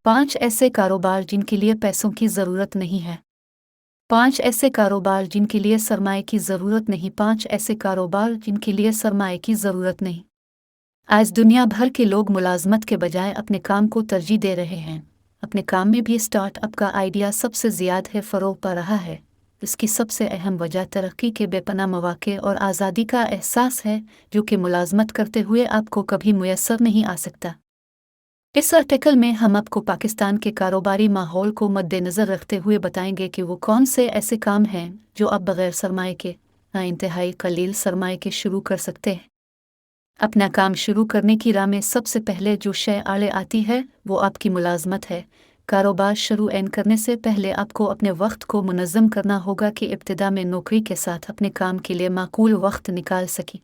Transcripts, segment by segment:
5 ऐसे कारोबार जिनके लिए पैसों की ज़रूरत नहीं है। 5 ऐसे कारोबार जिनके लिए सरमाए की ज़रूरत नहीं। 5 ऐसे कारोबार जिनके लिए सरमाए की ज़रूरत नहीं। आज दुनिया भर के लोग मुलाजमत के बजाय अपने काम को तरजीह दे रहे हैं। अपने काम में भी स्टार्टअप का आइडिया सबसे ज़्यादा फ़रोग पा रहा है। इसकी सबसे अहम वजह तरक्की के बेपनाह मौक़े और आज़ादी का एहसास है, जो कि मुलाजमत करते हुए आपको कभी मुयस्सर नहीं आ सकता। इस आर्टिकल में हम आपको पाकिस्तान के कारोबारी माहौल को मद्देनज़र रखते हुए बताएंगे कि वो कौन से ऐसे काम हैं जो आप बग़ैर सरमाए के इंतहाई कलील सरमाए के शुरू कर सकते हैं। अपना काम शुरू करने की राह में सबसे पहले जो शय आड़े आती है वो आपकी मुलाजमत है। कारोबार शुरू करने से पहले आपको अपने वक्त को मुनज़्ज़म करना होगा कि इब्तिदा में नौकरी के साथ अपने काम के लिए माकूल वक्त निकाल सकें।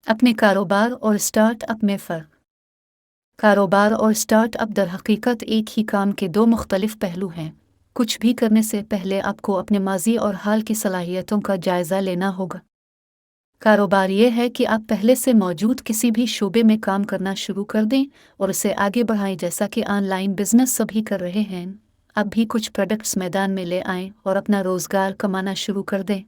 अपने कारोबार और स्टार्टअप में फ़र्क। कारोबार और स्टार्टअप दरहकीकत एक ही काम के दो मुख्तलिफ पहलू हैं। कुछ भी करने से पहले आपको अपने माजी और हाल की सलाहियतों का जायज़ा लेना होगा। कारोबार ये है कि आप पहले से मौजूद किसी भी शोबे में काम करना शुरू कर दें और उसे आगे बढ़ाएं, जैसा कि ऑनलाइन बिजनेस सभी कर रहे हैं। अब भी कुछ प्रोडक्ट्स मैदान में ले आएं और अपना रोज़गार कमाना शुरू कर दें।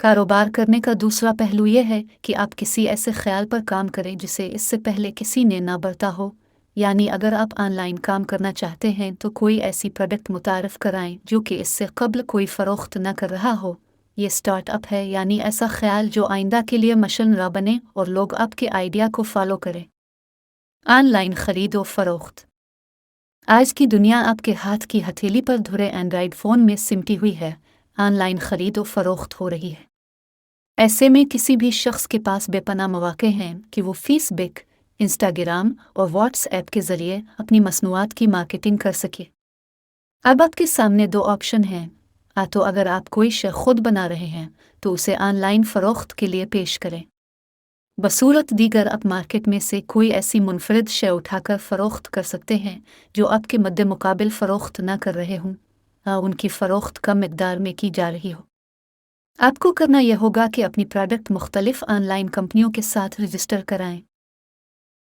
कारोबार करने का दूसरा पहलू यह है कि आप किसी ऐसे ख्याल पर काम करें जिसे इससे पहले किसी ने ना बरता हो। यानी अगर आप ऑनलाइन काम करना चाहते हैं तो कोई ऐसी प्रोडक्ट मुतारफ़ कराएं जो कि इससे कबल कोई फ़रोख्त न कर रहा हो। ये स्टार्टअप है, यानी ऐसा ख्याल जो आइंदा के लिए मशल न बने और लोग आपके आइडिया को फॉलो करें। ऑनलाइन ख़रीद और फ़रोख्त। आज की दुनिया आपके हाथ की हथेली पर धुरे एंड्रॉयड फ़ोन में सिमटी हुई है। ऑनलाइन ख़रीद और फ़रोख्त हो रही है। ऐसे में किसी भी शख्स के पास बेपनाह मौक़े हैं कि वो फेसबुक, इंस्टाग्राम और व्हाट्सएप के ज़रिए अपनी मसनूआत की मार्केटिंग कर सके। अब आपके सामने दो ऑप्शन हैं। तो अगर आप कोई शय खुद बना रहे हैं तो उसे ऑनलाइन फ़रोख्त के लिए पेश करें। बसूरत दीगर आप मार्केट में से कोई ऐसी मुनफरिद शय उठाकर फ़रोख्त कर सकते हैं जो आपके मद्दे मुकाबिल फ़रोख्त न कर रहे हों, उनकी फ़रोख्त कम मिक़दार में की जा रही हो। आपको करना यह होगा कि अपनी प्रोडक्ट मुख्तलिफ ऑनलाइन कंपनियों के साथ रजिस्टर कराएं।